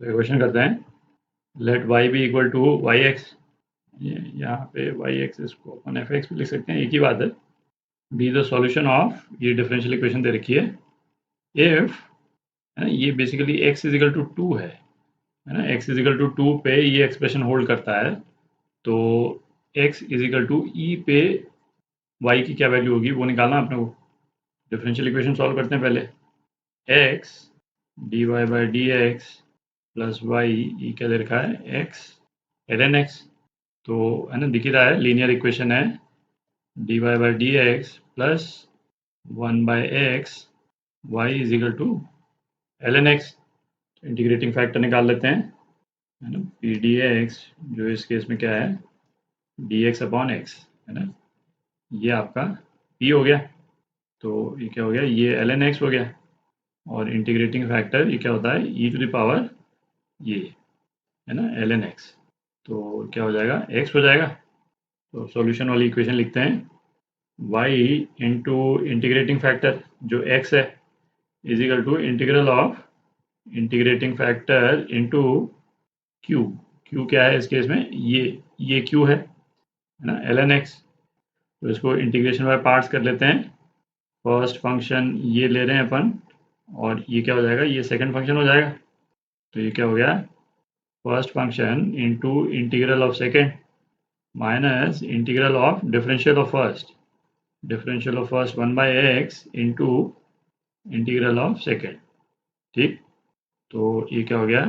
तो क्वेश्चन करते हैं, let y be equal to y x. यहाँ पे वाई एक्स इसको अपन एफ एक्स भी लिख सकते हैं, एक ही बात है। बी द सॉल्यूशन ऑफ, ये डिफरेंशियल इक्वेशन दे रखी है, इफ है ना, ये बेसिकली x इजिकल टू 2 है ना, x इजिकल टू 2 पे ये एक्सप्रेशन होल्ड करता है, तो x इजिकल टू ई पे y की क्या वैल्यू होगी वो निकालना अपने को। डिफरेंशियल इक्वेशन सॉल्व करते हैं पहले। x d y by d x plus y, ये क्या दे रखा है, x ln x, तो है ना दिख ही रहा है, लीनियर इक्वेशन है, d y by d x plus 1 by x y is equal to ln x। Integrating factor निकाल लेते हैं, है ना, पी डी एक्स, जो इस केस में क्या है, डी एक्स अपॉन एक्स, है ना, ये आपका p हो गया, तो ये क्या हो गया, ये ln x हो गया, और इंटीग्रेटिंग फैक्टर ये क्या होता है, e टू द पावर ये, है ना, ln x, तो क्या हो जाएगा, x हो जाएगा। तो सॉल्यूशन वाली इक्वेशन लिखते हैं, y इंटू इंटीग्रेटिंग फैक्टर जो x है is equal to integral of integrating factor into q। q क्या है इस केस में, ये q है ना, ln x। तो इसको इंटीग्रेशन बाय पार्ट्स कर लेते हैं। फर्स्ट फंक्शन ये ले रहे हैं अपन, और ये क्या हो जाएगा, ये सेकंड फंक्शन हो जाएगा, तो ये क्या हो गया, first function into integral of second minus integral of differential of first, differential of first 1 by x into integral of second. ठीक, तो ये क्या हो गया,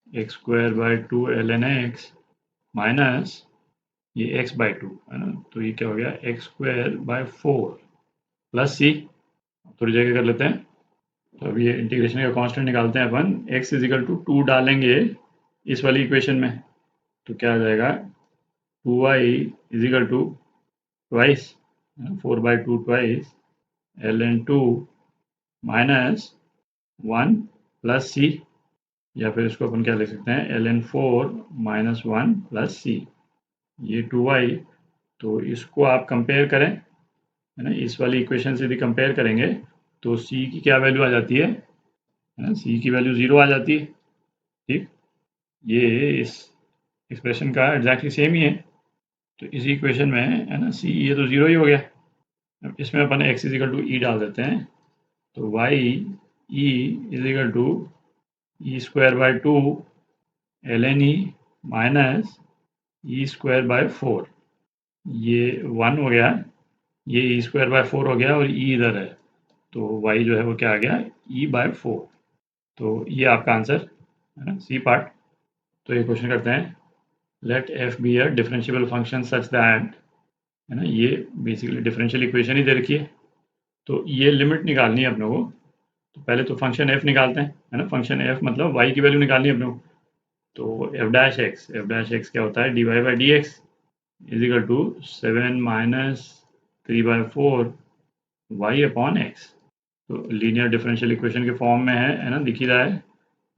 x square by 2 ln x minus ये x बाई 2, है ना, तो ये क्या हो गया, एक्स स्क्वायर बाई 4 प्लस सी। थोड़ी जगह कर लेते हैं, तो अब ये इंटीग्रेशन का कांस्टेंट निकालते हैं अपन, x इजिकल टू 2 डालेंगे इस वाली इक्वेशन में, तो क्या आ जाएगा, 2y is equal to twice 4 by 2 twice ln 2 minus 1 plus C, या फिर इसको अपन क्या लिख सकते हैं, ln 4 माइनस 1 प्लस सी, ये 2y। तो इसको आप कंपेयर करें, है ना, इस वाली इक्वेशन से यदि कंपेयर करेंगे तो c की क्या वैल्यू आ जाती है ना, c की वैल्यू 0 आ जाती है। ठीक, ये इस एक्सप्रेशन का एग्जैक्टली सेम ही है, तो इसी इक्वेशन में है ना c ये तो 0 ही हो गया। अब इसमें अपन x इजिकल टू ई डाल देते हैं, तो y e equal to e square by 2 ln e minus e square by 4, ये 1 हो गया, ये ई स्क्वायर बाय 4 हो गया, और ई इधर है, तो y जो है वो क्या आ गया, e बाय 4। तो ये आपका आंसर है ना, सी पार्ट। तो ये क्वेश्चन करते हैं, let f be a differentiable function such that, है ना, ये बेसिकली डिफरेंशियल इक्वेशन ही दे रखी है, तो ये लिमिट निकालनी है अपने को। तो पहले तो फंक्शन f निकालते हैं, है ना, फंक्शन f मतलब y की वैल्यू निकालनी है अपने को। तो एफ डैश एक्स क्या होता है, d y by d x equal to 7 minus 3/4 y upon x. तो लीनियर डिफरेंशियल इक्वेशन के फॉर्म में है ना, दिख ही रहा है,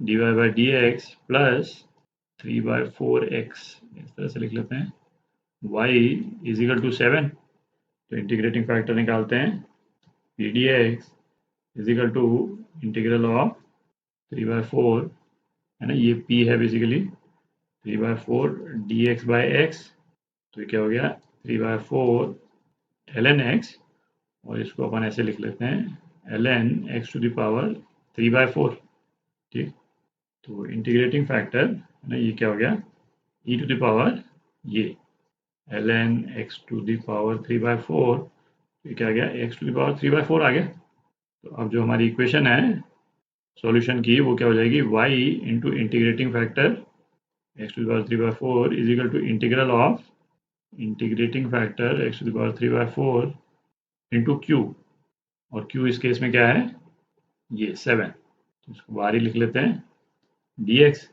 d y by d x plus 3/4x, इस तरह से लिख लेते हैं, y इजिकल टू 7, तो इंटीग्रेटिंग फैक्टर निकालते हैं, p d x equal to integral of 3/4, है ना, ये p है basically, 3/4 d x by x, तो ये क्या हो गया, 3/4 ln x, और इसको अपन ऐसे लिख लेते हैं ln x to the power 3/4। ठीक, तो इंटीग्रेटिंग फैक्टर है ना, ये क्या हो गया, e टू द पावर ये ln x to the power 3/4, ये क्या आ गया, x टू द पावर 3/4 आ गया। तो अब जो हमारी इक्वेशन है सॉल्यूशन की, वो क्या हो जाएगी, y into integrating factor x to the power 3/4 is equal to integral of integrating factor x to the power 3/4 into q, और q इस केस में क्या है, ये 7, तो इसको बाहर ही लिख लेते हैं dx।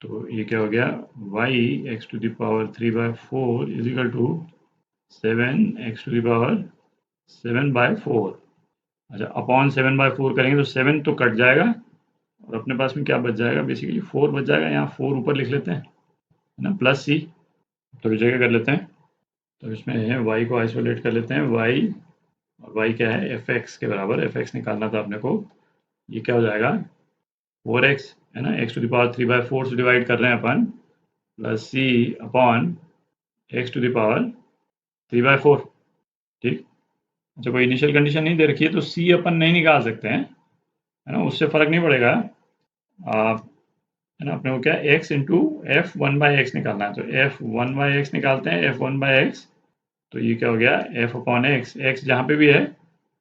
तो ये क्या हो गया, y x to the power 3/4 is equal to 7x to the power 7/4। अच्छा, अपॉन 7/4 करेंगे तो 7 तो कट जाएगा, और अपने पास में क्या बच जाएगा, बेसिकली 4 बच जाएगा, यहाँ 4 ऊपर लिख लेते हैं, है ना, प्लस सी। तो इस जगह कर लेते हैं, तो इसमें y को आइसोलेट कर लेते हैं, y, और y क्या है, एफ एक्स के बराबर, एफ एक्स निकालना था अपने को, ये क्या हो जाएगा, 4x है ना, x टू द पावर 3/4 से डिवाइड कर रहे हैं अपन, plus c upon x to the power 3/4। ठीक, अच्छा कोई इनिशियल कंडीशन नहीं दे रखी है तो c अपन नहीं निकाल सकते हैं, है ना, उससे फर्क नहीं पड़ेगा। है ना, अपने को क्या x इंटू एफ 1/x निकालना है, तो f 1/x निकालते हैं, f 1/x, तो ये क्या हो गया f अपॉन x, x जहाँ पे भी है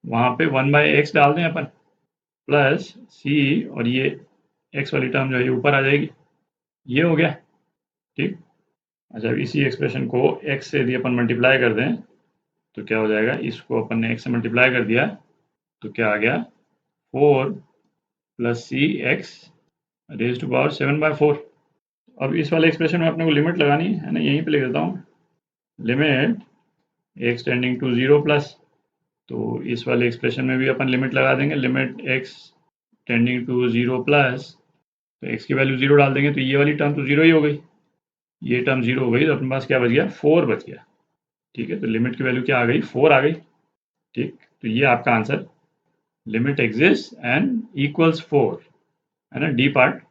वहाँ पे 1/x डाल दें अपन, प्लस c, और ये x वाली टर्म जो है ये ऊपर आ जाएगी, ये हो गया। ठीक, अच्छा अब इसी एक्सप्रेशन को x से यदि अपन मल्टीप्लाई कर दें तो क्या हो जाएगा, इसको अपन ने x से मल्टीप्लाई कर दिया तो क्या आ गया 4 plus c x raise to power 7/4। अब इस वाले एक्सप्रेशन में अपने को लिमिट लगानी है ना, यहीं पे लिख देता हूँ, limit x tending to 0 plus, तो इस वाले एक्सप्रेशन में भी अपन लिमिट लगा देंगे, limit x tending to 0 plus, तो x की वैल्यू 0 डाल देंगे तो ये वाली टर्म तो 0 ही हो गई, ये टर्म 0 हो गई, तो अपने पास क्या बच गया 4 बच गया। ठीक है, तो लिमिट की वैल्यू क्या आ गई 4 आ गई। ठीक, तो ये आपका answer limit exist and equals 4, है ना, डी पार्ट